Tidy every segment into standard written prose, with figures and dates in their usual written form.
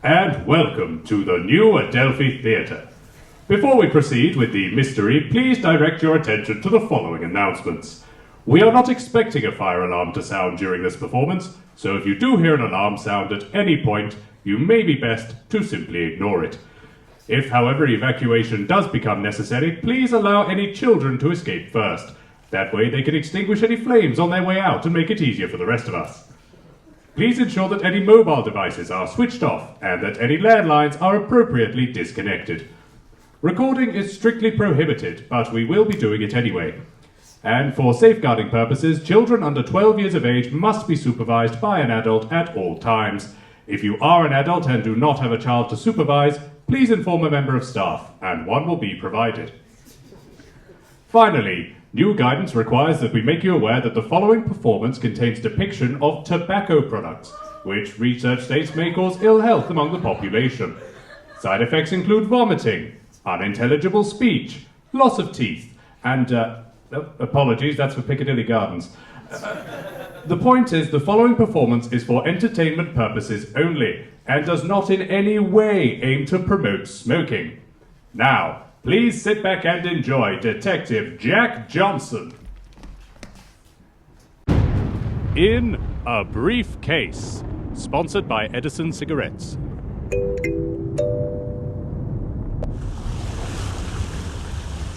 and welcome to the new Adelphi Theatre. Before we proceed with the mystery, please direct your attention to the following announcements. We are not expecting a fire alarm to sound during this performance, so if you do hear an alarm sound at any point, you may be best to simply ignore it. If, however, evacuation does become necessary, please allow any children to escape first. That way they can extinguish any flames on their way out and make it easier for the rest of us. Please ensure that any mobile devices are switched off and that any landlines are appropriately disconnected. Recording is strictly prohibited, but we will be doing it anyway. And for safeguarding purposes, children under 12 years of age must be supervised by an adult at all times. If you are an adult and do not have a child to supervise, please inform a member of staff, and one will be provided. Finally, new guidance requires that we make you aware that the following performance contains depiction of tobacco products, which research states may cause ill health among the population. Side effects include vomiting, unintelligible speech, loss of teeth, and, apologies, that's for Piccadilly Gardens. The point is, the following performance is for entertainment purposes only, and does not in any way aim to promote smoking. Now, please sit back and enjoy Detective Jack Johnson. In a Brief Case, sponsored by Edison Cigarettes.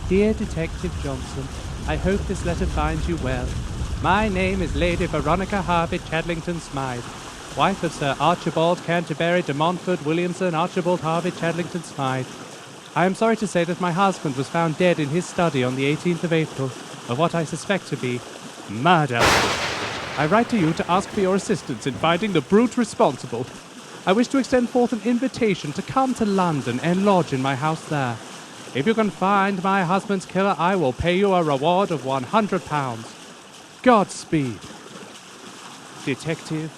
Dear Detective Johnson, I hope this letter finds you well. My name is Lady Veronica Harvey Chadlington Smythe, wife of Sir Archibald Canterbury de Montfort Williamson Archibald Harvey Chadlington Smythe. I am sorry to say that my husband was found dead in his study on the 18th of April, of what I suspect to be murder. I write to you to ask for your assistance in finding the brute responsible. I wish to extend forth an invitation to come to London and lodge in my house there. If you can find my husband's killer, I will pay you a reward of £100. Godspeed. Detective.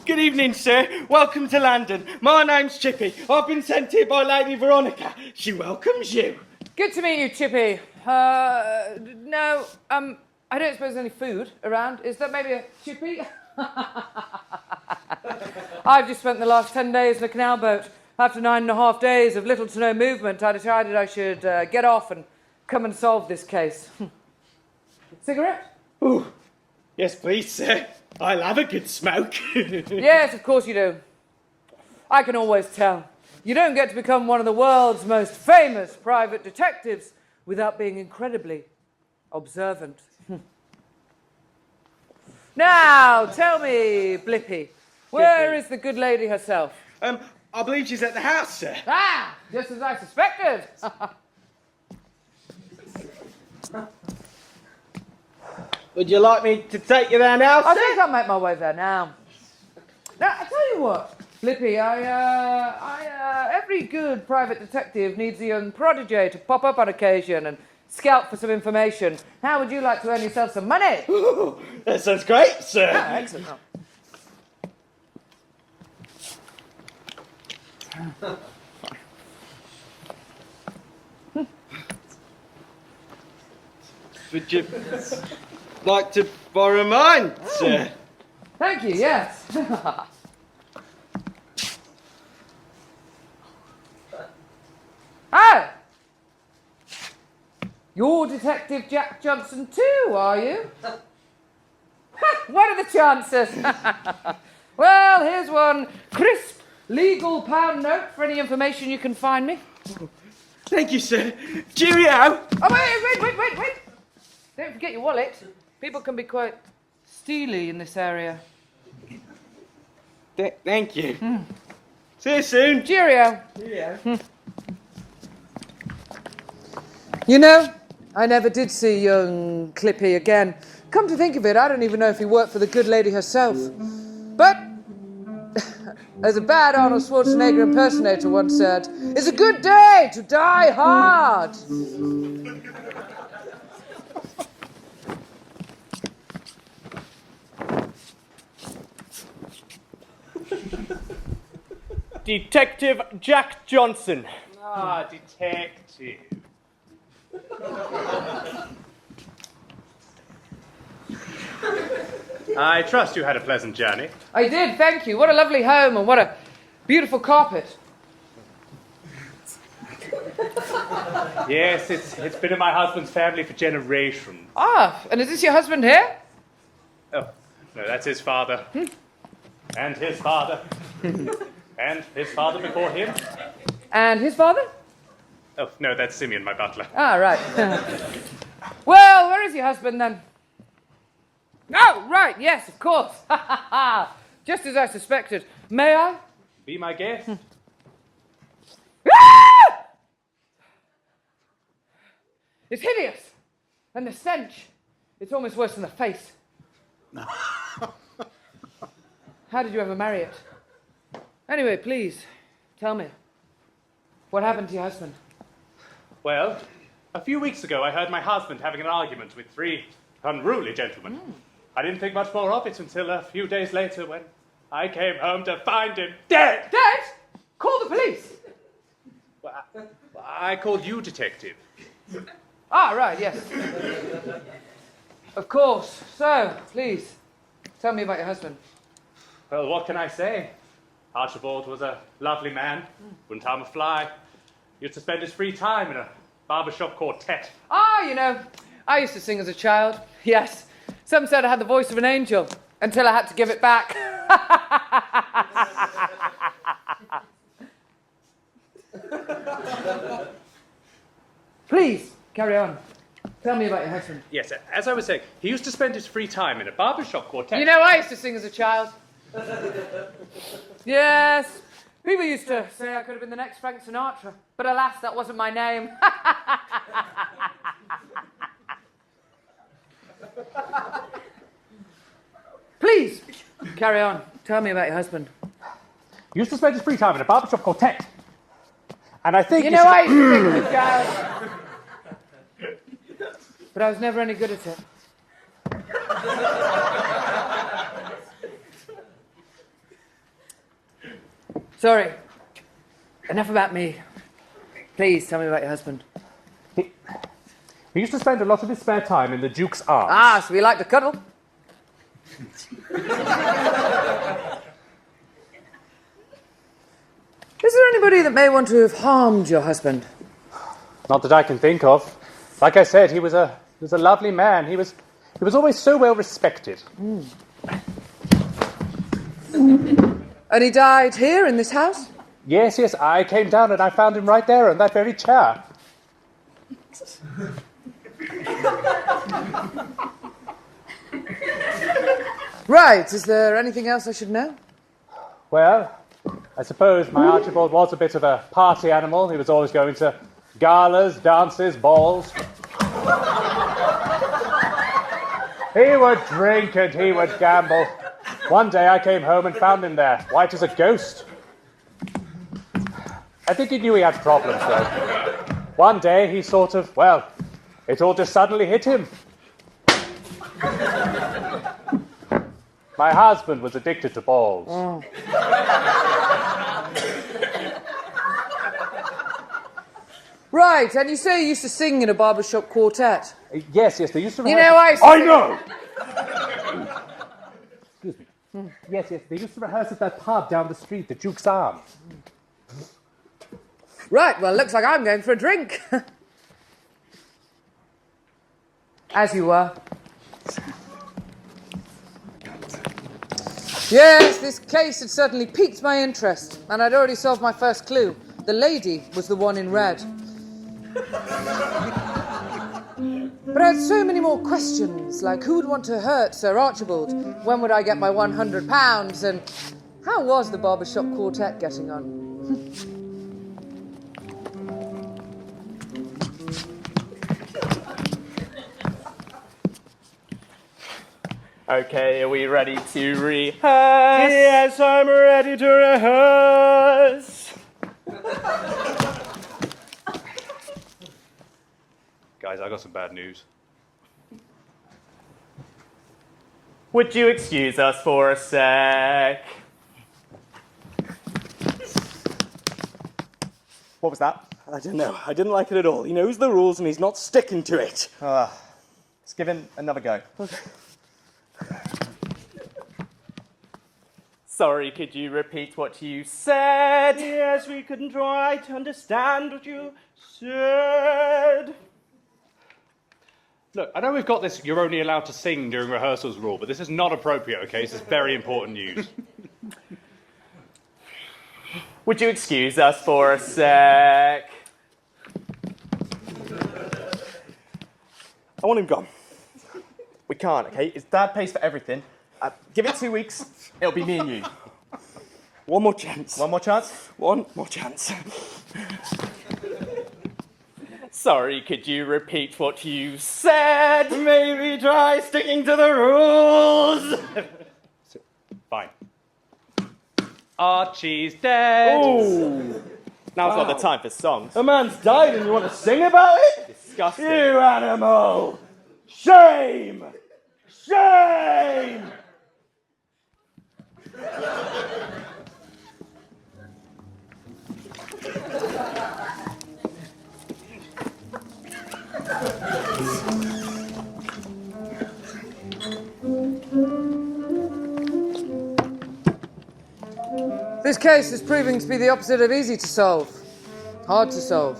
Good evening, sir. Welcome to London. My name's Chippy. I've been sent here by Lady Veronica. She welcomes you. Good to meet you, Chippy. I don't suppose there's any food around. Is that maybe a chippy? I've just spent the last 10 days in a canal boat. After 9.5 days of little to no movement, I decided I should get off and come and solve this case. Cigarette? Ooh. Yes, please, sir. I'll have a good smoke. Yes, of course you do. I can always tell. You don't get to become one of the world's most famous private detectives without being incredibly observant. Now, tell me, Blippy, where is the good lady herself? I believe she's at the house, sir. Ah, just as I suspected. Would you like me to take you there now, sir? I think I'll make my way there now. Now, I tell you what, Blippy, every good private detective needs a young prodigy to pop up on occasion and scout for some information. How would you like to earn yourself some money? Ooh, that sounds great, sir. Ah, excellent. Would you like to borrow mine, sir? Thank you, yes. Oh! You're Detective Jack Johnson too, are you? What are the chances? Well, here's one crisp legal pound note for any information you can find me. Thank you, sir. Cheerio. Oh, wait. Don't forget your wallet. People can be quite steely in this area. Thank you. See you soon. Cheerio. Cheerio. You know, I never did see young Clippy again. Come to think of it, I don't even know if he worked for the good lady herself. But, as a bad Arnold Schwarzenegger impersonator once said, it's a good day to die hard. Detective Jack Johnson. Ah, detective. I trust you had a pleasant journey. I did, thank you. What a lovely home and what a beautiful carpet. Yes, it's been in my husband's family for generations. Ah, and is this your husband here? Oh, no, that's his father. And his father. And his father before him. And his father? Oh, no, that's Simeon, my butler. Ah, right. Well, where is your husband then? Oh, right, yes, of course. Just as I suspected. May I? Be my guest. Ah! It's hideous. And the stench. It's almost worse than the face. How did you ever marry it? Anyway, please, tell me. What happened to your husband? Well, a few weeks ago I heard my husband having an argument with 3 unruly gentlemen. I didn't think much more of it until a few days later when I came home to find him dead. Dead? Call the police. Well, I called you, detective. Ah, right, yes. Of course. So, please, tell me about your husband. Well, what can I say? Archibald was a lovely man, wouldn't harm a fly. He used to spend his free time in a barbershop quartet. Ah, you know, I used to sing as a child. Yes. Some said I had the voice of an angel until I had to give it back. Please, carry on. Tell me about your husband. Yes, as I was saying, he used to spend his free time in a barbershop quartet. You know, I used to sing as a child. Yes. People used to say I could have been the next Frank Sinatra. But alas, that wasn't my name. Please, carry on. Tell me about your husband. He used to spend his free time in a barbershop quartet. And I think... You know, I used to sing as a child. But I was never any good at it. Sorry. Enough about me. Please, tell me about your husband. He used to spend a lot of his spare time in the Duke's Arms. Ah, so we like to cuddle. Is there anybody that may want to have harmed your husband? Not that I can think of. Like I said, he was a lovely man. He was always so well respected. And he died here in this house? Yes, I came down and I found him right there in that very chair. Right, is there anything else I should know? Well, I suppose my Archibald was a bit of a party animal. He was always going to galas, dances, balls. He would drink and he would gamble. One day I came home and found him there, white as a ghost. I think he knew he had problems, though. One day he sort of, well, it all just suddenly hit him. My husband was addicted to balls. Oh. Right, and you say you used to sing in a barbershop quartet. Yes, they used to... You know, I know! Excuse me. Yes, they used to rehearse at that pub down the street, the Duke's Arms. Right, well, looks like I'm going for a drink. As you were. Yes, this case had certainly piqued my interest, and I'd already solved my first clue. The lady was the one in red. But I had so many more questions, like who would want to hurt Sir Archibald? When would I get my £100? And how was the barbershop quartet getting on? Okay, are we ready to rehearse? Yes, I'm ready to rehearse. Guys, I got some bad news. Would you excuse us for a sec? What was that? I don't know. I didn't like it at all. He knows the rules and he's not sticking to it. Let's give it another go. Sorry, could you repeat what you said? Yes, we couldn't try to understand what you said. Look, I know we've got this you're only allowed to sing during rehearsals rule, but this is not appropriate, okay? This is very important news. Would you excuse us for a sec? I want him gone. We can't, okay? His dad pays for everything. Give it 2 weeks, it'll be me and you. One more chance. One more chance? One more chance. Sorry, could you repeat what you said? Maybe try sticking to the rules. Fine. Archie's dead. Ooh. Now's not the time for songs. A man's died and you want to sing about it? Disgusting. You animal! Shame! Shame! This case is proving to be the opposite of easy to solve. Hard to solve.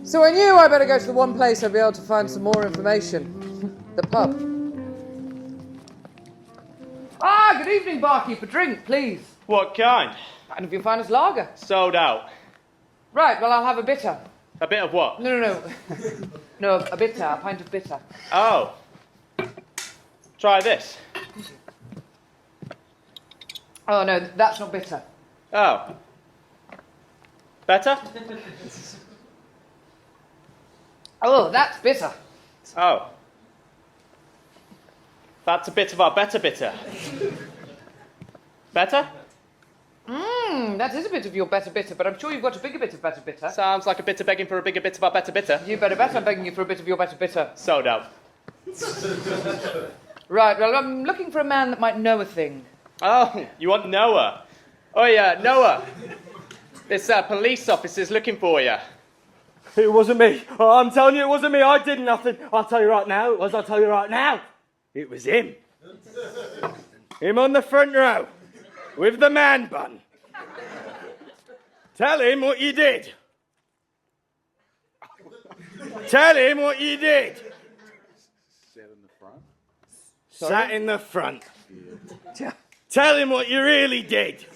So I knew I better go to the one place I'd be able to find some more information. The pub. Ah, good evening, barkeep. A drink, please. What kind? And if you find us lager. Sold out. Right, well, I'll have a bitter. A bit of what? No. No, a bitter, a pint of bitter. Oh. Try this. Oh, no, that's not bitter. Oh. Better? Oh, that's bitter. Oh. That's a bit of our better bitter. Better? That is a bit of your better bitter, but I'm sure you've got a bigger bit of better bitter. Sounds like a bitter begging for a bigger bit of our better bitter. You better bet I'm begging you for a bit of your better bitter. Sold out. Right, well, I'm looking for a man that might know a thing. Oh, you want Noah? Oh yeah, Noah. This police officer's looking for you. It wasn't me. Oh, I'm telling you, it wasn't me. I did nothing. I'll tell you right now. I'll tell you right now. It was him. Him on the front row. With the man bun. Tell him what you did. Tell him what you did. Sat in the front? Sat in the front. Tell him what you really did.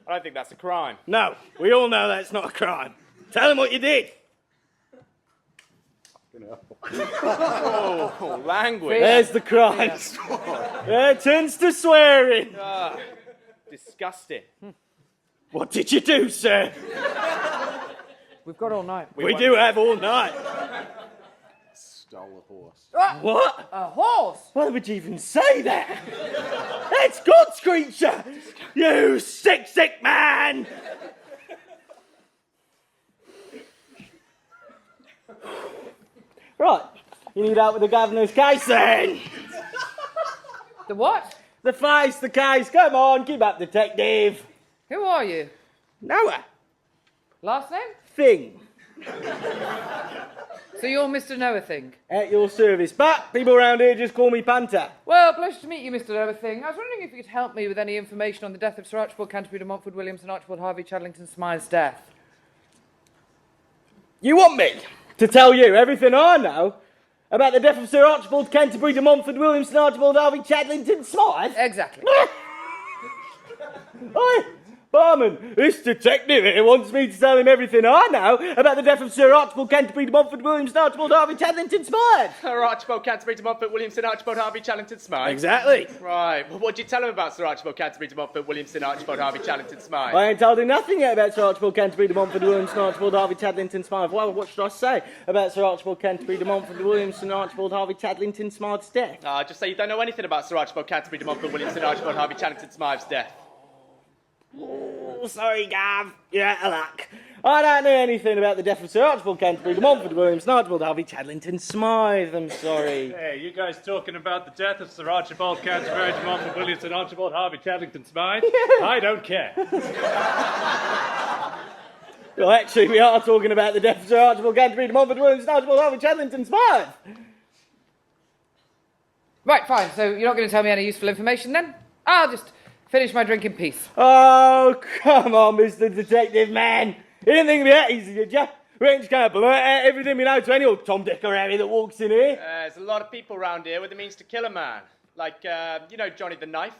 I don't think that's a crime. No, we all know that's not a crime. Tell him what you did. Oh, language. There's the crime. There it turns to swearing. Disgusting. What did you do, sir? We've got all night. We do have all night. Stole a horse. What? A horse? Why would you even say that? That's God's creature! You sick, sick man! Right, you need help with the governor's case then? The what? The face, the case, come on, keep up, detective. Who are you? Noah. Last name? Thing. So you're Mr. Noah Thing? At your service, but people around here just call me Panther. Well, pleasure to meet you, Mr. Noah Thing. I was wondering if you could help me with any information on the death of Sir Archibald Canterbury de Montfort Williams and Archibald Harvey Chadlington Smythe's death. You want me to tell you everything I know about the death of Sir Archibald Canterbury de Montfort Williams and Archibald Harvey Chadlington Smythe? Exactly. Oi, barman, this detective here wants me to tell him everything I know about the death of Sir Archibald Canterbury de Montfort Williams and Archibald Harvey Chadlington Smythe. Sir Archibald Canterbury de Montfort Williamson, Archibald Harvey Chadlington Smythe. Exactly. Right. Well, what did you tell him about Sir Archibald Canterbury de Montfort Williamson, Archibald Harvey Chadlington Smythe? I ain't told him nothing yet about Sir Archibald Canterbury de Montfort Williams and Archibald Harvey Chadlington Smythe. Well, what should I say about Sir Archibald Canterbury de Montfort Williams and Archibald Harvey Chadlington Smythe's death? Just say you don't know anything about Sir Archibald Canterbury de Montfort Williamson, Archibald Harvey Chadlington Smythe's death. Oh, sorry, Gav. You're out of luck. I don't know anything about the death of Sir Archibald Canterbury de Montfort Williams and Archibald Harvey Chadlington Smythe. I'm sorry. Hey, you guys talking about the death of Sir Archibald Canterbury de Montfort Williams and Archibald Harvey Chadlington Smythe? I don't care. Well, actually, we are talking about the death of Sir Archibald Canterbury de Montfort Williams and Archibald Harvey Chadlington Smythe. Right, fine. So you're not going to tell me any useful information then? I'll just finish my drink in peace. Oh, come on, Mr. Detective Man. You didn't think it'd be that easy, did you? We ain't just going to blurt out everything we know to any old Tom, Dick or Harry that walks in here. There's a lot of people around here with the means to kill a man. Like, you know Johnny the Knife?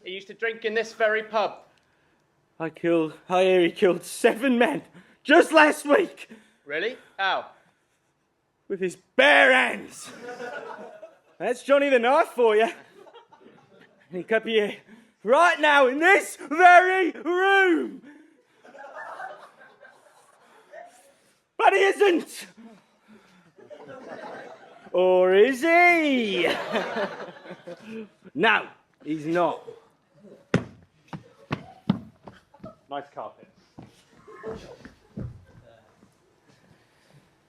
He used to drink in this very pub. I hear he killed 7 men just last week Really? How? with his bare hands. That's Johnny the Knife for you. And he could be here right now in this very room. But he isn't. Or is he? No, he's not. Nice carpet.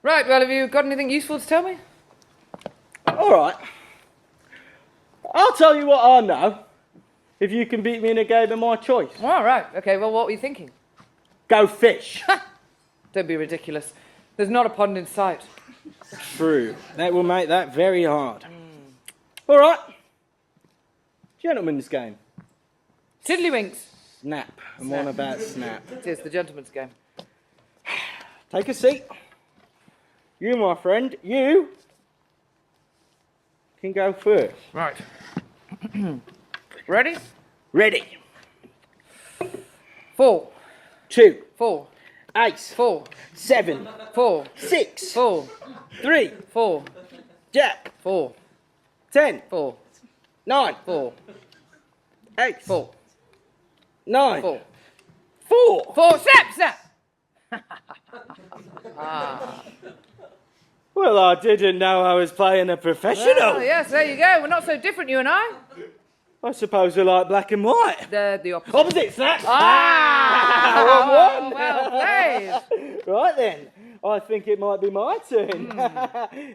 Right, well, have you got anything useful to tell me? All right. I'll tell you what I know, if you can beat me in a game of my choice. All right, okay, well, what were you thinking? Go fish. Don't be ridiculous. There's not a pond in sight. True. That will make that very hard. All right. Gentlemen's game. Tiddlywinks. Snap. I'm on about snap. It is the gentleman's game. Take a seat. You, my friend, you can go first. Right. Ready? Ready. 4, 2, 4, ace, 4, 7, 4, 6, 4, 3, 4, jack, 4, 10, 4, 9, 4, 8, 4, 9, 4, 4. 4, snap! Well, I didn't know I was playing a professional. Oh, yes, there you go. We're not so different, you and I. I suppose you like black and white. They're the opposite. Opposite, snap. Ah! One. Well played. Right then, I think it might be my turn.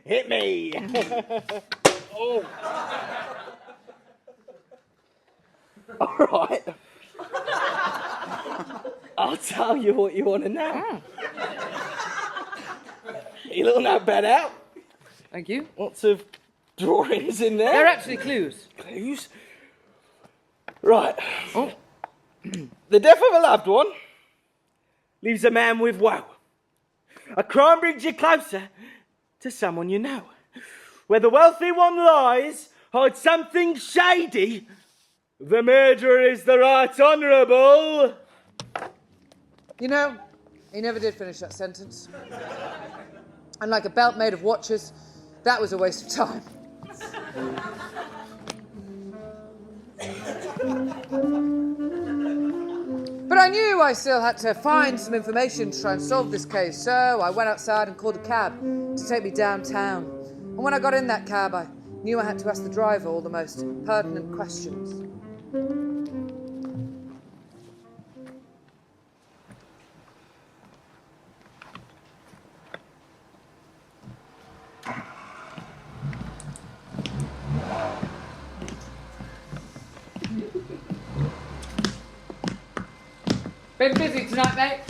Hit me. Oh. All right. I'll tell you what you want to know. You little notepad out. Thank you. Lots of drawings in there. They're actually clues. Clues. Right. Oh. The death of a loved one leaves a man with woe. A crime brings you closer to someone you know. Where the wealthy one lies, hides something shady. The murderer is the right honourable. You know, he never did finish that sentence. And like a belt made of watches, that was a waste of time. But I knew I still had to find some information to try and solve this case, so I went outside and called a cab to take me downtown. And when I got in that cab, I knew I had to ask the driver all the most pertinent questions. Been busy tonight, mate.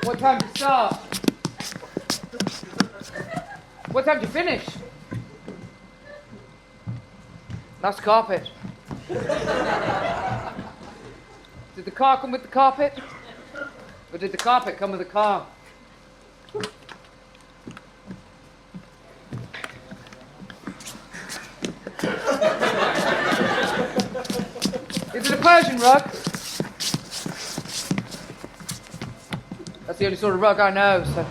What time to start? What time to finish? Nice carpet. Did the car come with the carpet? Or did the carpet come with the car? Is it a Persian rug? That's the only sort of rug I know, so I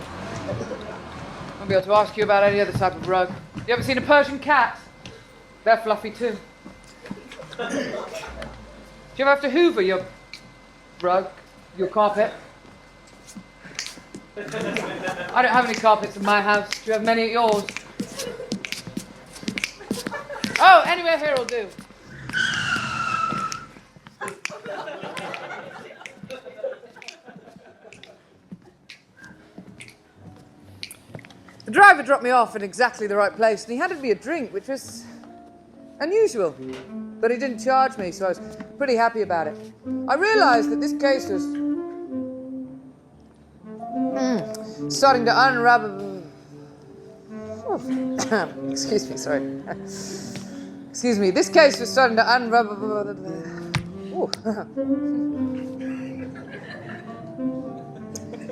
won't be able to ask you about any other type of rug. You ever seen a Persian cat? They're fluffy too. Do you ever have to hoover your rug, your carpet? I don't have any carpets in my house. Do you have many at yours? Oh, anywhere here will do. The driver dropped me off in exactly the right place, and he handed me a drink, which was unusual. But he didn't charge me, so I was pretty happy about it. I realized that this case was starting to unravel. Excuse me, sorry. Excuse me, this case was starting to unravel.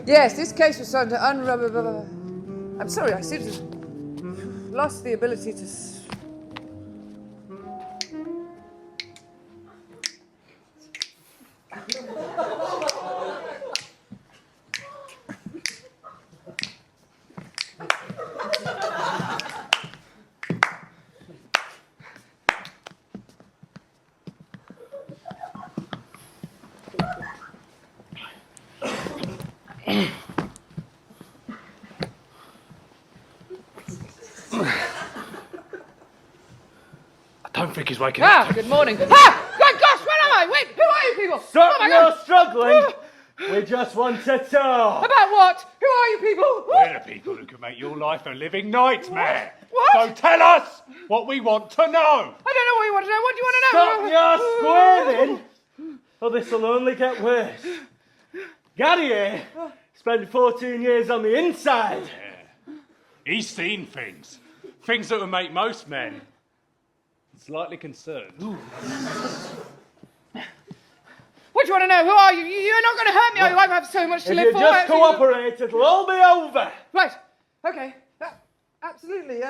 Yes, this case was starting to unravel. I'm sorry, I seem to have lost the ability to. I don't think he's waking Ah, good morning. Ah! Good gosh, where am I? Wait, who are you people? Stop Oh my your God. struggling. We just want to talk. About what? Who are you people? We're the people who can make your life a living nightmare. What? So tell us what we want to know. I don't know what you want to know. What do you want to know? Stop your squirming, or this will only get worse. Gary here spent 14 years on the inside. He's seen things. Things that would make most men slightly concerned. What do you want to know? Who are you? You're not going to hurt me, are you? I have so much to If live you for. just cooperate, it'll all be over. Right. Okay. Absolutely.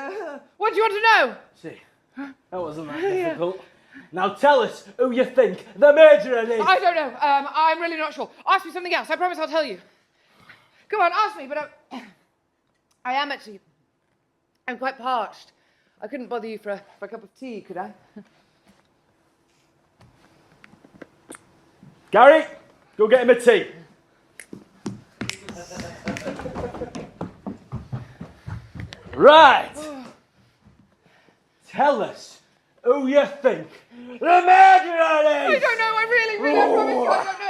What do you want to know? See, that wasn't that difficult. Now tell us who you think the murderer is. I don't know. I'm really not sure. Ask me something else. I promise I'll tell you. Go on, ask me, but I am actually... I'm quite parched. I couldn't bother you for a cup of tea, could I? Gary, go get him a tea. Right. Tell us who you think the murderer is. I don't know. I really, I promise you, I don't know.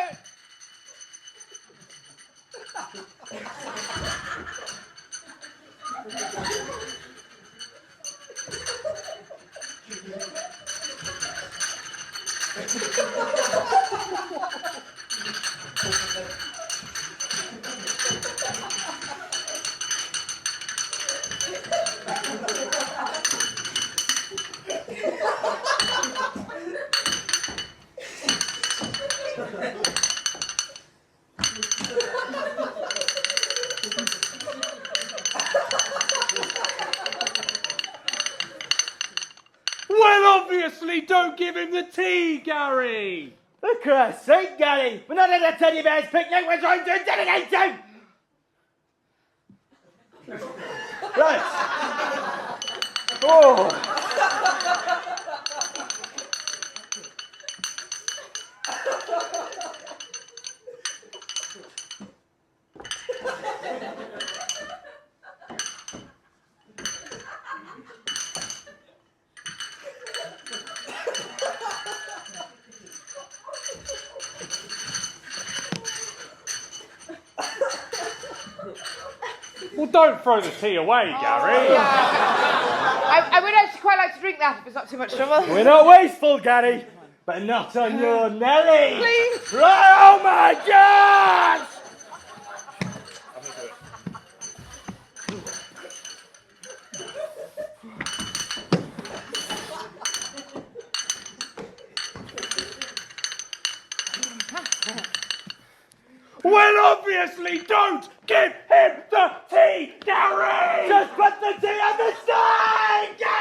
Well, obviously, don't give him the tea, Gary. For Christ's sake, Gary, we're not at a teddy bear's picnic, we're trying to intimidate him! Right. Oh. Well, don't throw the tea away, Gary. I would actually quite like to drink that if it's not too much trouble. We're not wasteful, Gary, but not on your Nelly. Please. Right, oh my God! Well, obviously, don't give him the tea, Gary. Just put the tea on the side, Gary!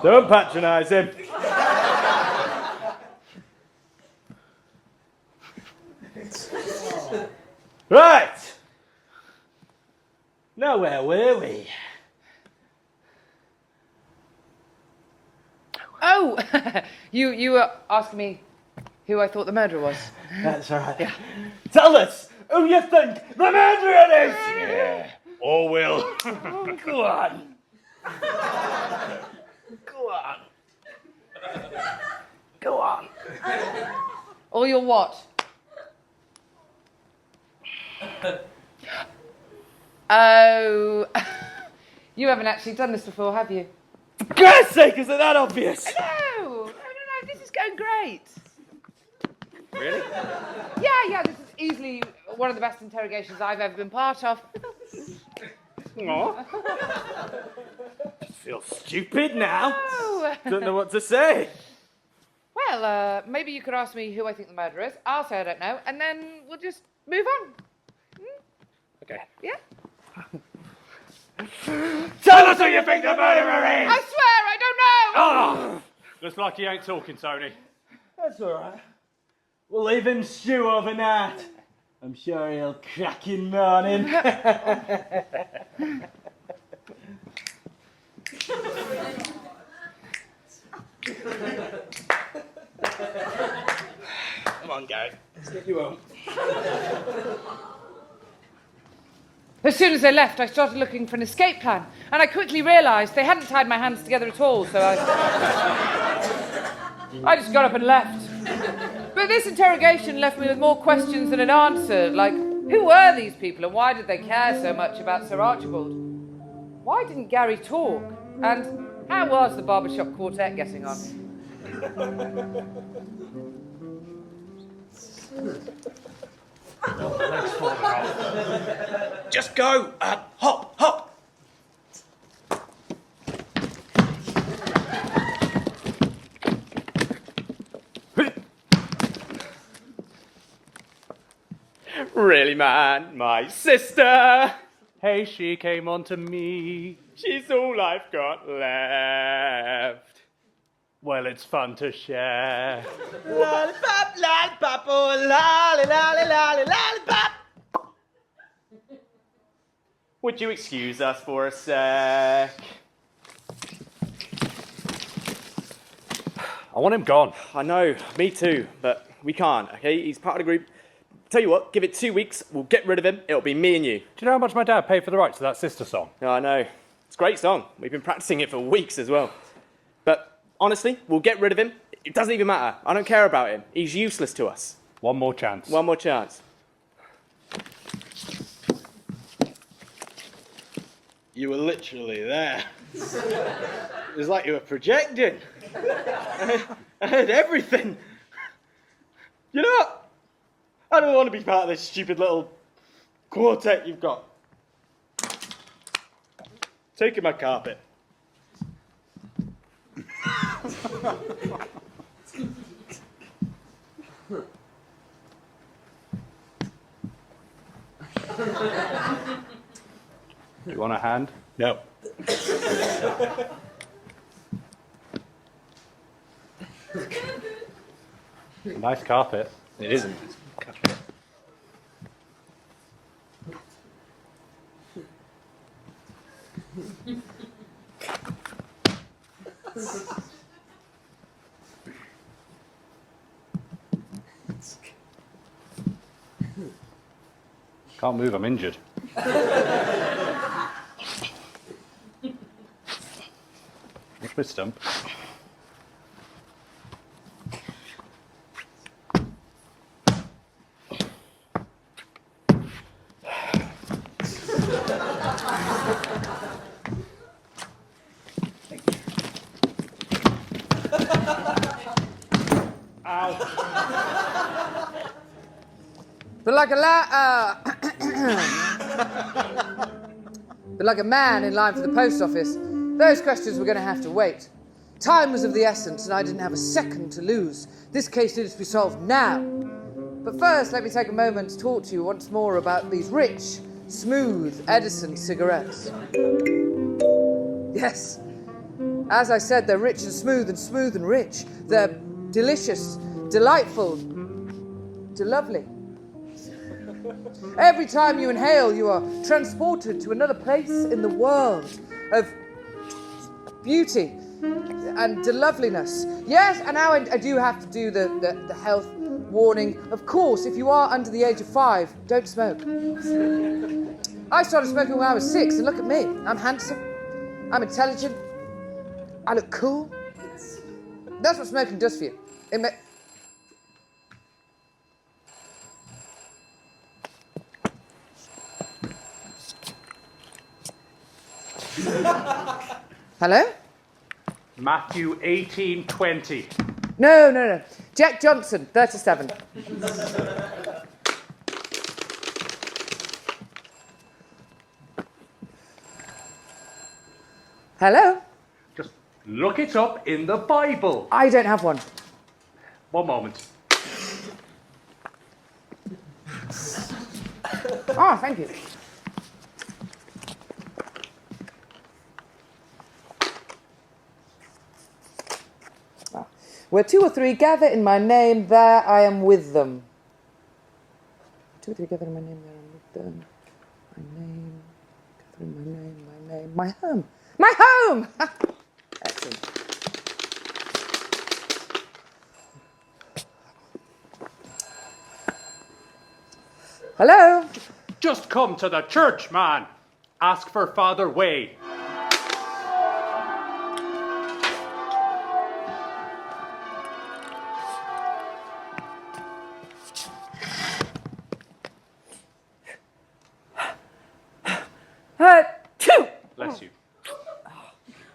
Don't patronise him. Right. Now where were we? Oh, you were asking me who I thought the murderer was. That's right. Yeah. Tell us who you think the murderer is. Yeah. Or will. Go on. Go on. Go on. Or your what? Oh, you haven't actually done this before, have you? For God's sake, is it that obvious? No, this is going great. Really? Yeah, this is easily one of the best interrogations I've ever been part of. Aw. Just feel stupid now. Oh. Don't know what to say. Well, maybe you could ask me who I think the murderer is. I'll say I don't know, and then we'll just move on. Okay. Yeah? Tell us who you think the murderer is! I swear I don't know! Oh, Looks like he ain't talking, Tony. that's all right. We'll leave him stew overnight. I'm sure he'll crack in morning. Come on, Gary. Let's get you home. As soon as they left, I started looking for an escape plan, and I quickly realised they hadn't tied my hands together at all, so I just got up and left. But this interrogation left me with more questions than it answered, like, who were these people and why did they care so much about Sir Archibald? Why didn't Gary talk? And how was the barbershop quartet getting on? Just go. Hop, hop. Really, man, my sister. Hey, she came on to me. She's all I've got left. Well, it's fun to share. Lollipop, lollipop, oh, lolly, lolly, lolly, lollipop. Would you excuse us for a sec? I want him gone. I know, me too, but we can't, okay? He's part of the group. Tell you what, give it 2 weeks, we'll get rid of him, it'll be me and you. Do you know how much my dad paid for the rights to that sister song? No, I know. It's a great song. We've been practicing it for weeks as well. But honestly, we'll get rid of him. It doesn't even matter. I don't care about him. He's useless to us. One more chance. One more chance. You were literally there. It was like you were projecting. I heard everything. You know what? I don't want to be part of this stupid little quartet you've got. Taking my carpet. You want a hand? No. Nice carpet. It isn't. Can't move, I'm injured. What's my stump? But like a man in line for the post office, those questions were going to have to wait. Time was of the essence, and I didn't have a second to lose. This case needed to be solved now. But first, let me take a moment to talk to you once more about these rich, smooth Edison cigarettes. Yes, as I said, they're rich and smooth and rich. They're delicious, delightful, lovely. Every time you inhale, you are transported to another place in the world of beauty and loveliness. Yes, and now I do have to do the health warning. Of course, if you are under the age of 5, don't smoke. I started smoking when I was 6, and look at me. I'm handsome. I'm intelligent. I look cool. That's what smoking does for you. Hello? Matthew 18:20. No. Jack Johnson, 37. Hello? Just look it up in the Bible. I don't have one. One moment. Oh, thank you. Where two or three gather in my name, there I am with them. Two or three gather in my name, there I am with them. My name, gather in my name, my home. My home! Excellent. Hello? Just come to the church, man. Ask for Father Way. Phew! Bless you.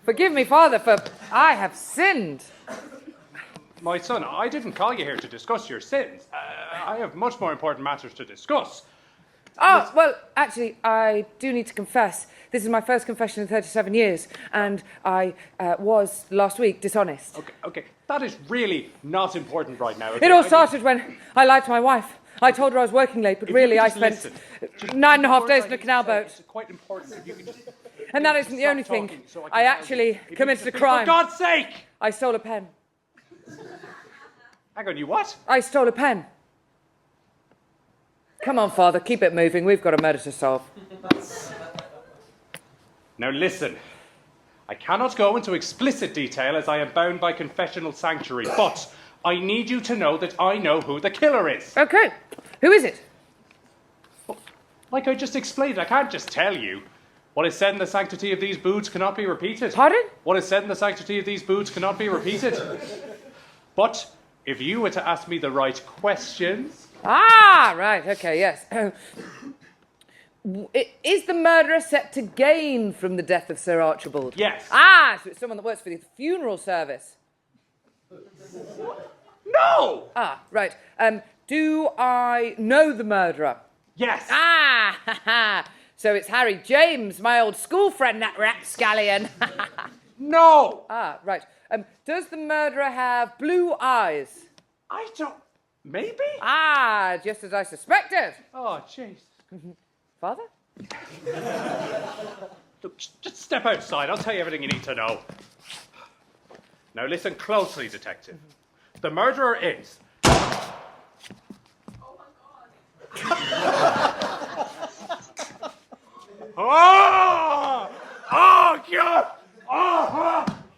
Forgive me, Father, for I have sinned. My son, I didn't call you here to discuss your sins. I have much more important matters to discuss. Oh, well, actually, I do need to confess. This is my first confession in 37 years, and I was, last week, dishonest. Okay. That is really not important right now. It all started when I lied to my wife. I told her I was working late, but really I spent 9.5 days in a canal boat. It's quite important if you can just... And that isn't the only thing. I actually committed a For crime. God's sake! I stole a pen. Hang on, you what? I stole a pen. Come on, Father, keep it moving. We've got a murder to solve. Now listen. I cannot go into explicit detail as I am bound by confessional sanctuary, but I need you to know that I know who the killer is. Okay. Who is it? Like I just explained, I can't just tell you. What is said in the sanctity of these booths cannot be repeated. Pardon? What is said in the sanctity of these booths cannot be repeated. But if you were to ask me the right questions... Ah, right, okay, yes. Is the murderer set to gain from the death of Sir Archibald? Yes. Ah, so it's someone that works for the funeral service. No! Ah, right. Do I know the murderer? Yes. Ah, so it's Harry James, my old school friend, that rapscallion. No! Ah, right. Does the murderer have blue eyes? I don't... Maybe? Ah, just as I suspected. Oh, jeez. Father? Look, just step outside. I'll tell you everything you need to know. Now listen closely, detective. The murderer is... Oh, my God. Oh! Oh, God!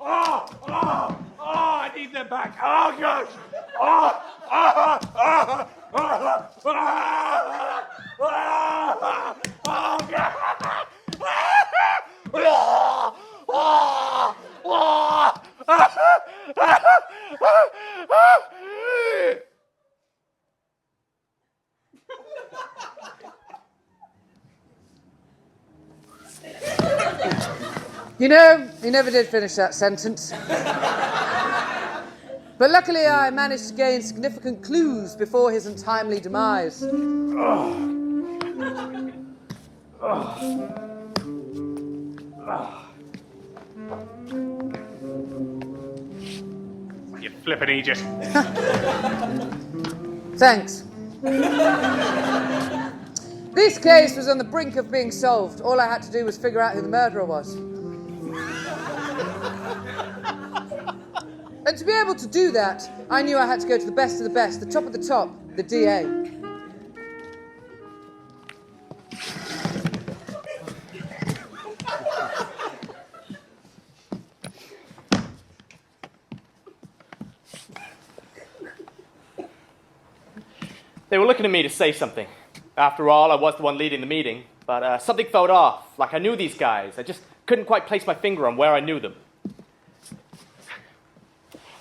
Oh, I need them back. Oh, gosh! You know, he never did finish that sentence. But luckily I managed to gain significant clues before his untimely demise. You flippin' idiot. Thanks. This case was on the brink of being solved. All I had to do was figure out who the murderer was. And to be able to do that, I knew I had to go to the best of the best, the top of the top, the DA. They were looking at me to say something. After all, I was the one leading the meeting, but something felt off. Like I knew these guys. I just couldn't quite place my finger on where I knew them.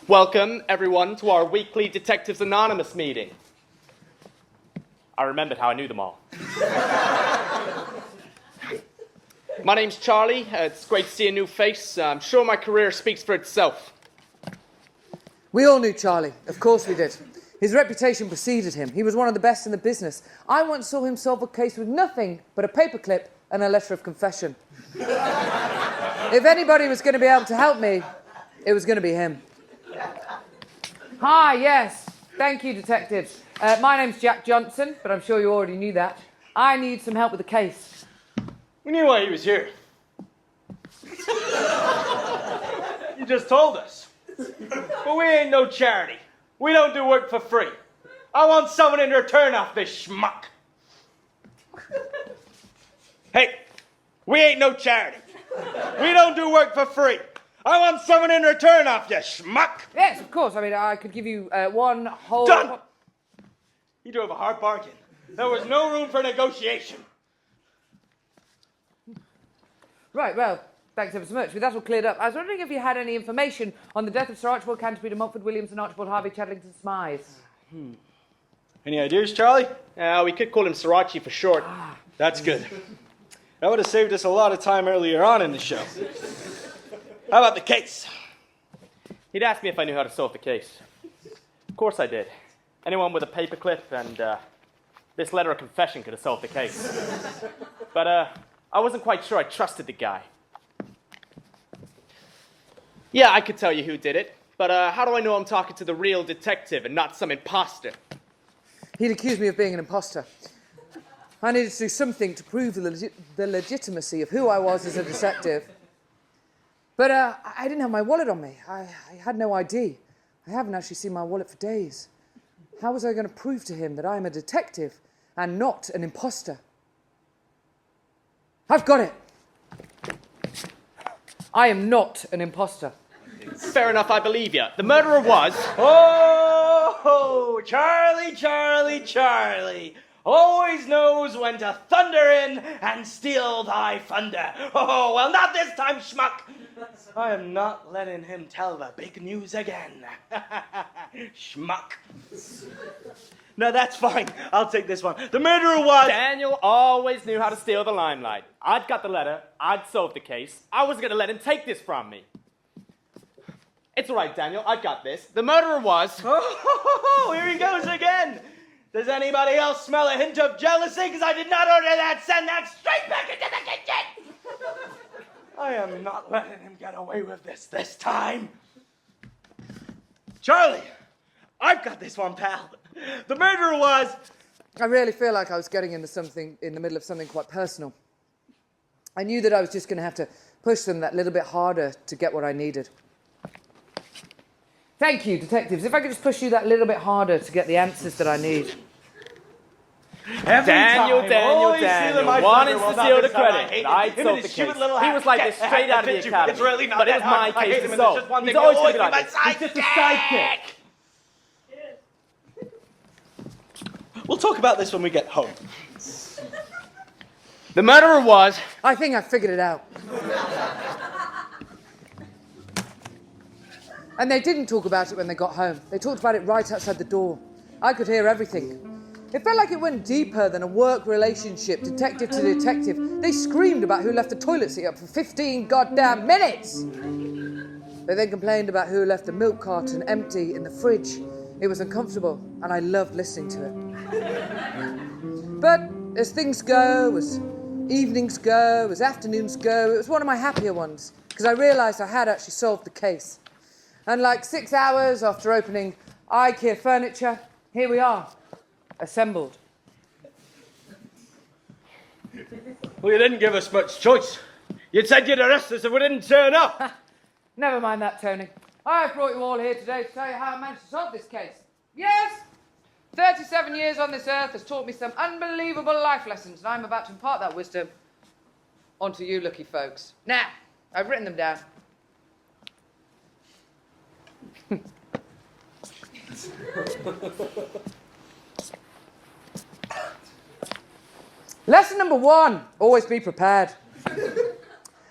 Welcome, everyone, to our weekly Detectives Anonymous meeting. I remembered how I knew them all. My name's Charlie. It's great to see a new face. I'm sure my career speaks for itself. We all knew Charlie. Of course we did. His reputation preceded him. He was one of the best in the business. I once saw him solve a case with nothing but a paperclip and a letter of confession. If anybody was going to be able to help me, it was going to be him. Hi, yes. Thank you, detectives. My name's Jack Johnson, but I'm sure you already knew that. I need some help with the case. We knew why he was here. You just told us. But we ain't no charity. We don't do work for free. I want someone in return off this schmuck. Hey, we ain't no charity. We don't do work for free. I want someone in return off you schmuck. Yes, of course. I mean, I could give you one whole... Done! You drove a hard bargain. There was no room for negotiation. Right, well, thanks ever so much. With that all cleared up, I was wondering if you had any information on the death of Sir Archibald Canterbury de Montfort Williams and Archibald Harvey Chadlington Smythe. Any ideas, Charlie? We could call him Sir Archie for short. That's good. That would have saved us a lot of time earlier on in the show. How about the case? He'd asked me if I knew how to solve the case. Of course I did. Anyone with a paperclip and this letter of confession could have solved the case. But I wasn't quite sure I trusted the guy. Yeah, I could tell you who did it, but how do I know I'm talking to the real detective and not some imposter? He'd accused me of being an imposter. I needed to do something to prove the legitimacy of who I was as a detective. But I didn't have my wallet on me. I had no ID. I haven't actually seen my wallet for days. How was I going to prove to him that I'm a detective and not an imposter? I've got it. I am not an imposter. Fair enough, I believe you. The murderer was... Oh, Charlie, Charlie, Charlie. Always knows when to thunder in and steal thy thunder. Oh, well, not this time, schmuck. I am not letting him tell the big news again. Schmuck. No, that's fine. I'll take this one. The murderer was... Daniel always knew how to steal the limelight. I'd got the letter. I'd solved the case. I wasn't going to let him take this from me. It's all right, Daniel. I got this. The murderer was... Oh, here he goes again. Does anybody else smell a hint of jealousy? Because I did not order that. Send that straight back into the kitchen. I am not letting him get away with this time. Charlie, I've got this one, pal. The murderer was... I really feel like I was getting into something in the middle of something quite personal. I knew that I was just going to have to push them that little bit harder to get what I needed. Thank you, detectives. If I could just push you that little bit harder to get the answers that I need. Daniel, wanting to steal the credit. I solved the case. He was like this straight out of the academy. It's really not but it that was my hard. case to solve. He's always going to be like this. He's just a sidekick. We'll talk about this when we get home. The murderer was... I think I figured it out. And they didn't talk about it when they got home. They talked about it right outside the door. I could hear everything. It felt like it went deeper than a work relationship, detective to detective. They screamed about who left the toilet seat up for 15 goddamn minutes. They then complained about who left the milk carton empty in the fridge. It was uncomfortable, and I loved listening to it. But as things go, as evenings go, as afternoons go, it was one of my happier ones, because I realised I had actually solved the case. And like 6 hours after opening IKEA furniture, here we are, assembled. Well, you didn't give us much choice. You said you'd arrest us if we didn't turn up. Never mind that, Tony. I've brought you all here today to tell you how I managed to solve this case. Yes, 37 years on this earth has taught me some unbelievable life lessons, and I'm about to impart that wisdom onto you lucky folks. Now, I've written them down. Lesson number 1, always be prepared.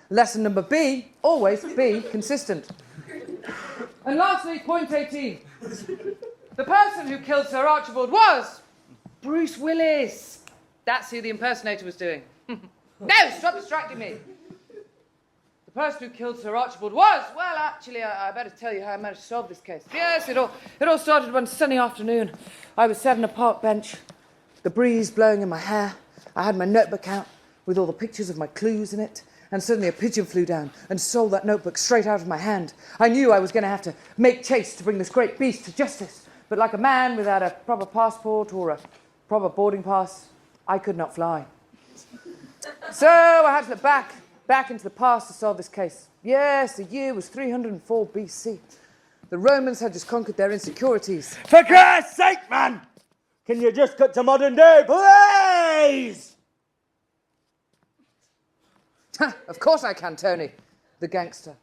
Lesson number B, always be consistent. And lastly, point 18. The person who killed Sir Archibald was Bruce Willis. That's who the impersonator was doing. No, stop distracting me. The person who killed Sir Archibald was, well, actually, I better tell you how I managed to solve this case. Yes, it all started one sunny afternoon. I was sat on a park bench, the breeze blowing in my hair. I had my notebook out with all the pictures of my clues in it, and suddenly a pigeon flew down and stole that notebook straight out of my hand. I knew I was going to have to make chase to bring this great beast to justice, but like a man without a proper passport or a proper boarding pass, I could not fly. So I had to look back into the past to solve this case. Yes, the year was 304 BC. The Romans had just conquered their insecurities. For Christ's sake, man! Can you just cut to modern day, please? Of course I can, Tony, the gangster.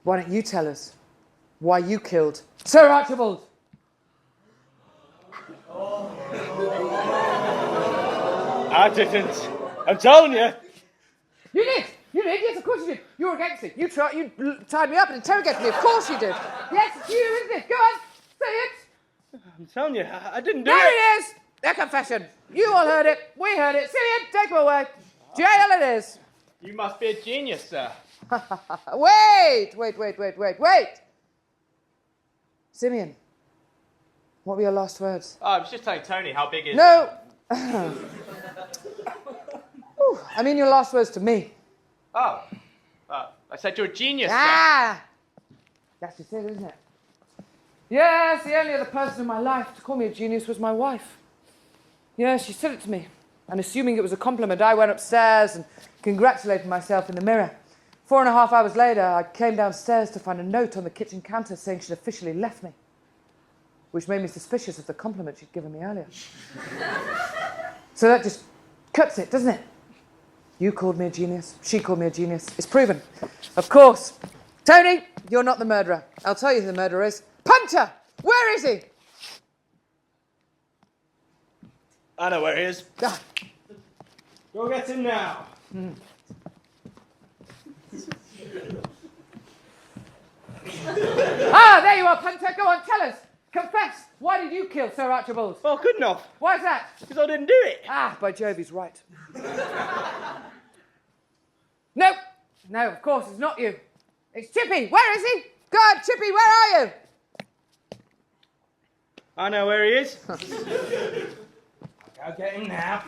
Why don't you tell us why you killed Sir Archibald? I didn't. I'm telling you. You did! You did, yes, of course you did. You were a gangster. You tied me up and interrogated me. Of course you did. Yes, it's you, isn't it? Go on, say it. I'm telling you, I didn't do There it. it is! A confession. You all heard it. We heard it. See it? Take him away. Jail it is. You must be a genius, sir. Wait! Simeon, what were your last words? Oh, I was just telling Tony how big is... No! Ooh, I mean your last words to me. Oh. I said you're a genius, sir. Ah! That's just it, isn't it? Yes, the only other person in my life to call me a genius was my wife. Yes, she said it to me. And assuming it was a compliment, I went upstairs and congratulated myself in the mirror. 4.5 hours later, I came downstairs to find a note on the kitchen counter saying she'd officially left me, which made me suspicious of the compliment she'd given me earlier. So that just cuts it, doesn't it? You called me a genius. She called me a genius. It's proven. Of course. Tony, you're not the murderer. I'll tell you who the murderer is. Punter! Where is he? I know where he is. Ah. Go get him now. There you are, Punter. Go on, tell us. Confess. Why did you kill Sir Archibald? Oh, I couldn't have. Why's that? Because I didn't do it. By Jove, he's right. No, of course, it's not you. It's Chippy. Where is he? God, Chippy, where are you? I know where he is. I'll get him now.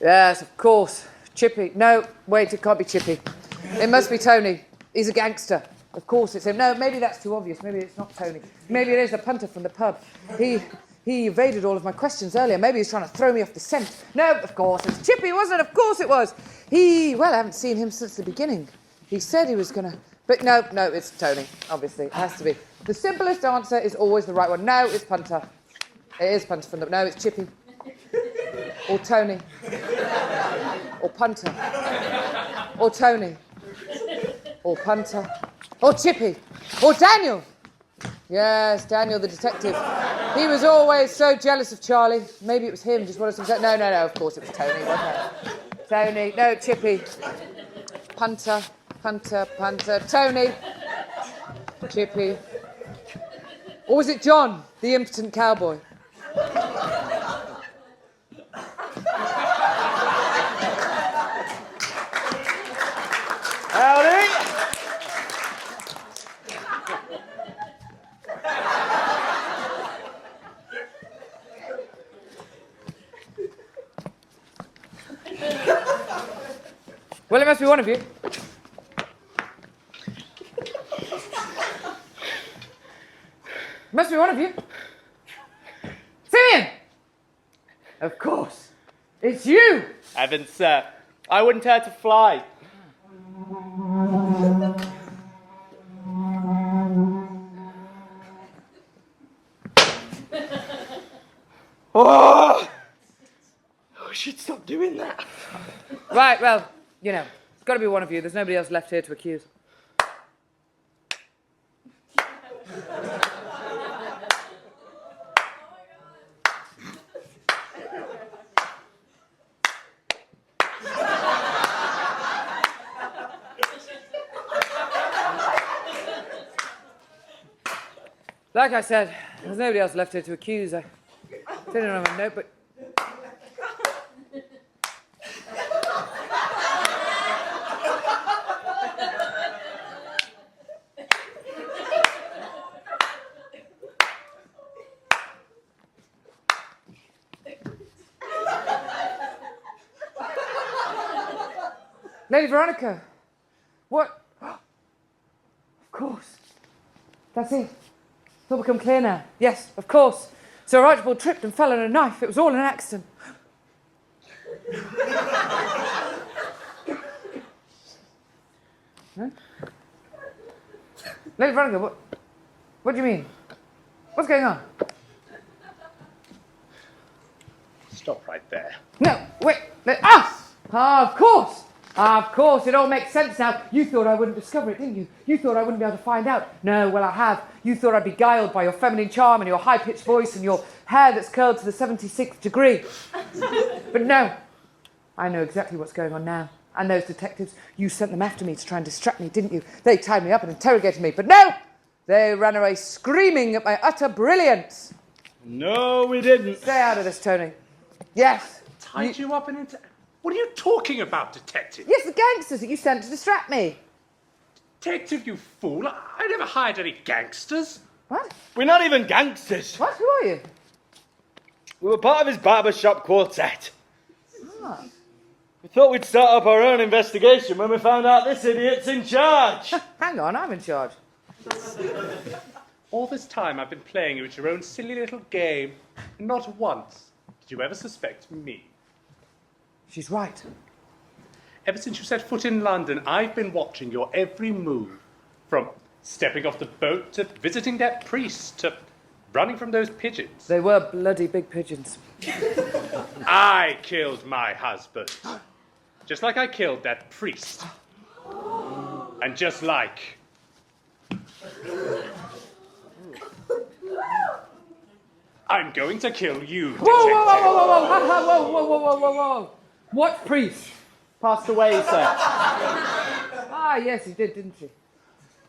Yes, of course. Chippy. No, wait, it can't be Chippy. It must be Tony. He's a gangster. Of course it's him. No, maybe that's too obvious. Maybe it's not Tony. Maybe it is the punter from the pub. He evaded all of my questions earlier. Maybe he's trying to throw me off the scent. No, of course it's Chippy, wasn't it? Of course it was. I haven't seen him since the beginning. He said he was going to... But no, it's Tony, obviously. It has to be. The simplest answer is always the right one. No, it's punter. It is punter from the... No, it's Chippy. Or Tony. Or punter. Or Tony. Or punter. Or Chippy. Or Daniel. Yes, Daniel the detective. He was always so jealous of Charlie. Maybe it was him, just wanted some... No, of course it was Tony, wasn't it? Tony. No, Chippy. Punter. Tony. Chippy. Or was it John, the impotent cowboy? Howdy. Well, it must be one of you. Must be one of you. Simeon! Of course. It's you! Heavens, sir. I wouldn't hurt to fly. Oh! I should stop doing that. Right, well, it's got to be one of you. There's nobody else left here to accuse. Like I said, there's nobody else left here to accuse. I didn't have a notebook. Lady Veronica. What? Of course. That's it. It's all become clear now. Yes, of course. Sir Archibald tripped and fell on a knife. It was all an accident. No? Lady Veronica, what do you mean? What's going on? Stop right there. No, wait. Of course, it all makes sense now. You thought I wouldn't discover it, didn't you? You thought I wouldn't be able to find out. No, well, I have. You thought I'd be beguiled by your feminine charm and your high-pitched voice and your hair that's curled to the 76th degree. But no, I know exactly what's going on now. And those detectives, you sent them after me to try and distract me, didn't you? They tied me up and interrogated me, but no! They ran away screaming at my utter brilliance. No, we didn't. Stay out of this, Tony. Yes. Tied you up and What are you talking about, detective? Yes, the gangsters that you sent to distract me. Detective, you fool. I never hired any gangsters. What? We're not even gangsters. What? Who are you? We were part of his barbershop quartet. Ah. We thought we'd start up our own investigation when we found out this idiot's in charge. Hang on, I'm in charge. All this time I've been playing you at your own silly little game, and not once did you ever suspect me. She's right. Ever since you set foot in London, I've been watching your every move. From stepping off the boat to visiting that priest to running from those pigeons. They were bloody big pigeons. I killed my husband. Just like I killed that priest. And just like... I'm going to kill you, detective. Whoa. What priest? Passed away, sir. Ah, yes, he did, didn't he?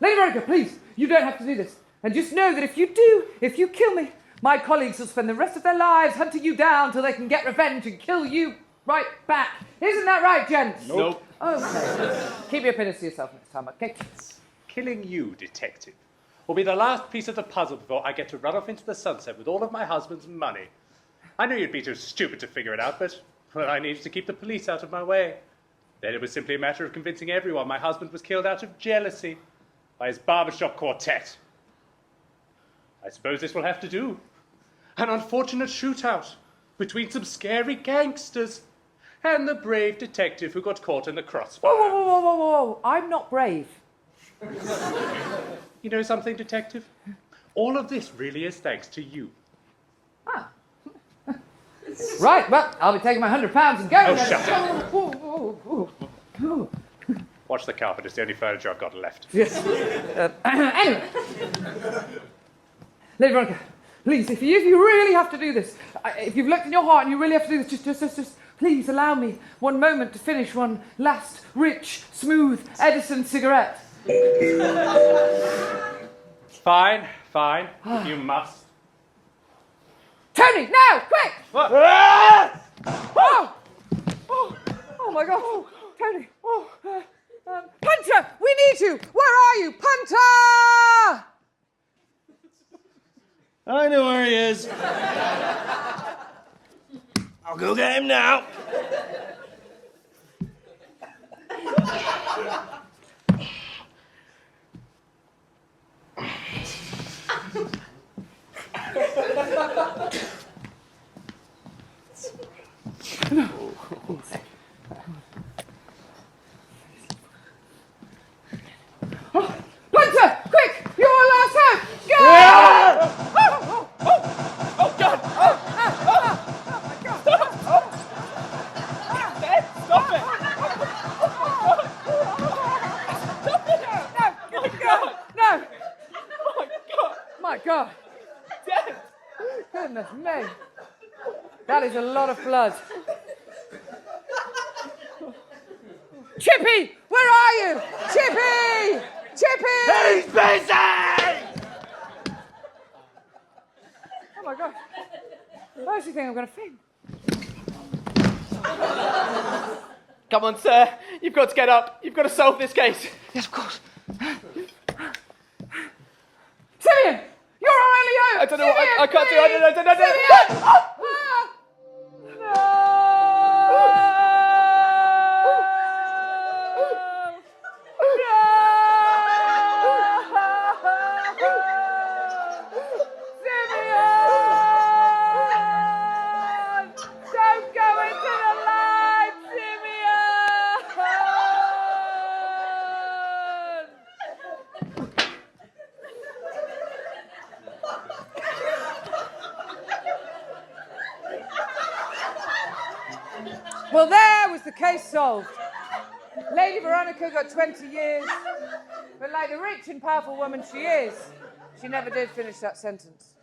Lady Veronica, please, you don't have to do this. And just know that if you kill me, my colleagues will spend the rest of their lives hunting you down till they can get revenge and kill you right back. Isn't that right, gents? Nope. Okay. Keep your opinions to yourself next time, okay? Killing you, detective, will be the last piece of the puzzle before I get to run off into the sunset with all of my husband's money. I knew you'd be too stupid to figure it out, but I needed to keep the police out of my way. Then it was simply a matter of convincing everyone my husband was killed out of jealousy by his barbershop quartet. I suppose this will have to do. An unfortunate shootout between some scary gangsters and the brave detective who got caught in the crossfire. Whoa. I'm not brave. You know something, detective? All of this really is thanks to you. Ah. Right, well, I'll be taking my £100 and going. Oh, shut up. Ooh. Watch the carpet, it's the only furniture I've got left. Yes. Anyway. Lady Veronica, please, if you really have to do this, if you've looked in your heart and you really have to do this, just please allow me one moment to finish one last rich, smooth Edison cigarette. Fine, you must. Tony, now, quick! What? Oh my God, Tony. Punter, we need you. Where are you, Punter? I know where he is. I'll go get him now. Punter, quick! You're our last hope! Go! Oh, God! Stop it! No! Oh, my God! My God! Dad! Goodness me! That is a lot of blood. Chippy! Where are you? Chippy! He's busy! Oh my God. I actually think I'm going to faint. Come on, sir. You've got to get up. You've got to solve this case. Yes, of course. Simeon! You're our only hope! I don't know what I can't do. I don't know. Simeon! Well, there was the case solved. Lady Veronica got 20 years, but like the rich and powerful woman she is, she never did finish that sentence.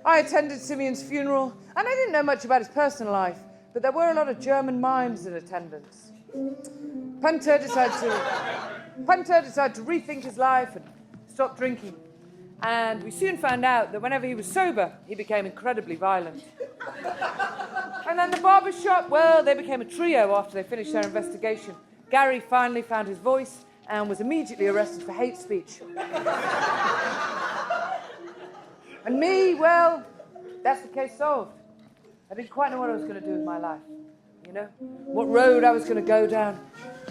I attended Simeon's funeral, and I didn't know much about his personal life, but there were a lot of German mimes in attendance. Punter decided to rethink his life and stop drinking. And we soon found out that whenever he was sober, he became incredibly violent. And then the barber shop, well, they became a trio after they finished their investigation. Gary finally found his voice and was immediately arrested for hate speech. And me, well, that's the case solved. I didn't quite know what I was going to do with my life. You know, what road I was going to go down,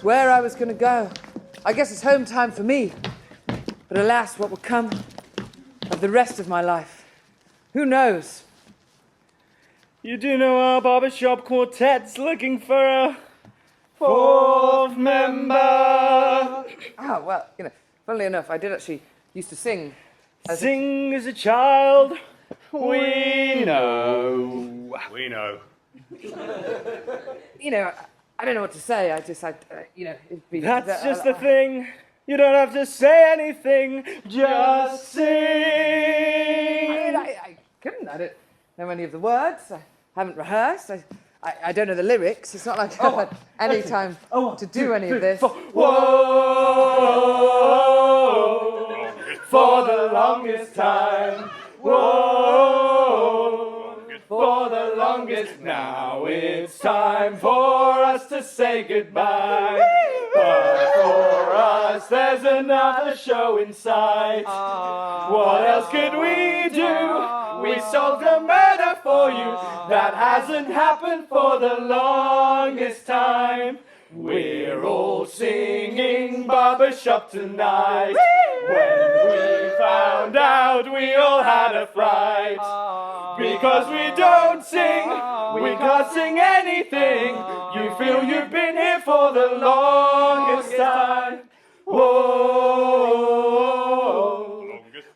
where I was going to go. I guess it's home time for me. But alas, what will come of the rest of my life? Who knows? You do know our barbershop quartet's looking for a fourth member. Oh, well, you know, funnily enough, I did actually used to sing. Sing as a child, we know. We know. You know, I don't know what to say. You know, it'd be... That's just the thing. You don't have to say anything, just sing. I couldn't. I don't know any of the words. I haven't rehearsed. I don't know the lyrics. It's not like I've had any time to do any of this. Whoa, for the longest time. Whoa, for the longest. Now it's time for us to say goodbye. But for us, there's another show inside. What else could we do? We solved a murder for you that hasn't happened for the longest time. We're all singing barbershop tonight. When we found out, we all had a fright. Because we don't sing, we can't sing anything. You feel you've been here for the longest time. Whoa,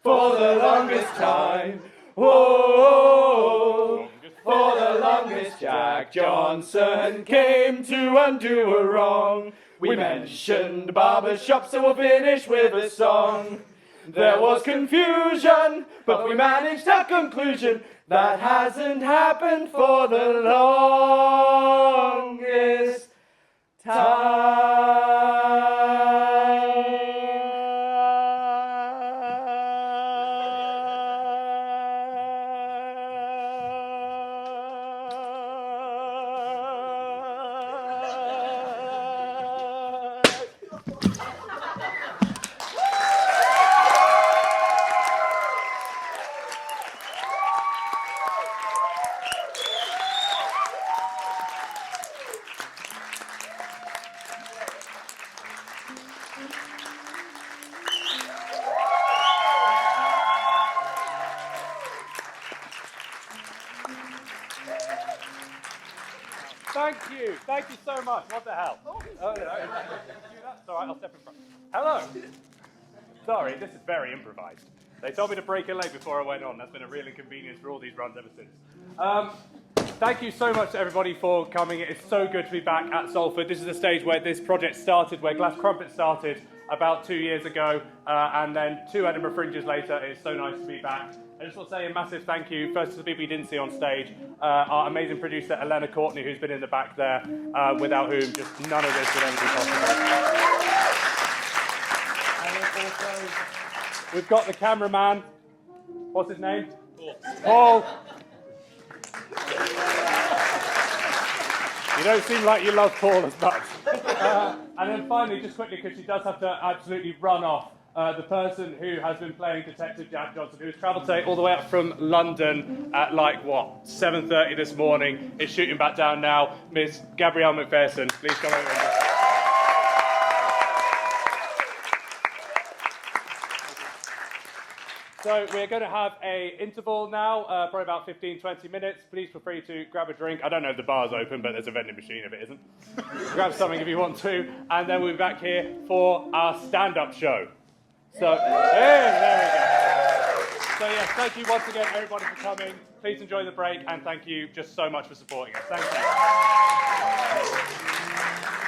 for the longest time. Whoa, for the longest. Jack Johnson came to undo a wrong. We mentioned barbershop, so we'll finish with a song. There was confusion, but we managed a conclusion that hasn't happened for the longest Thank you so much. What the hell? Oh, no. That's all right, I'll step in front. Hello. Sorry, this is very improvised. They told me to break a leg before I went on. That's been a real inconvenience for all these runs ever since. Thank you so much to everybody for coming. It's so good to be back at Salford. This is the stage where this project started, where Glass Crumpet started about 2 years ago, and then 2 Edinburgh Fringes later. It's so nice to be back. I just want to say a massive thank you, first to the people you didn't see on stage, our amazing producer, Elena Courtney, who's been in the back there, without whom just none of this would ever be possible. And also, we've got the cameraman. What's his name? Paul. You don't seem like you love Paul as much. And then finally, just quickly, because she does have to absolutely run off, the person who has been playing Detective Jack Johnson, who has travelled today all the way up from London at 7:30 this morning, is shooting back down now. Miss Gabrielle McPherson, please come over. So we're going to have an interval now, probably about 15-20 minutes. Please feel free to grab a drink. I don't know if the bar's open, but there's a vending machine if it isn't. Grab something if you want to, and then we'll be back here for our stand-up show. So, there we go. So yes, thank you once again, everybody, for coming. Please enjoy the break, and thank you just so much for supporting us. Thank you.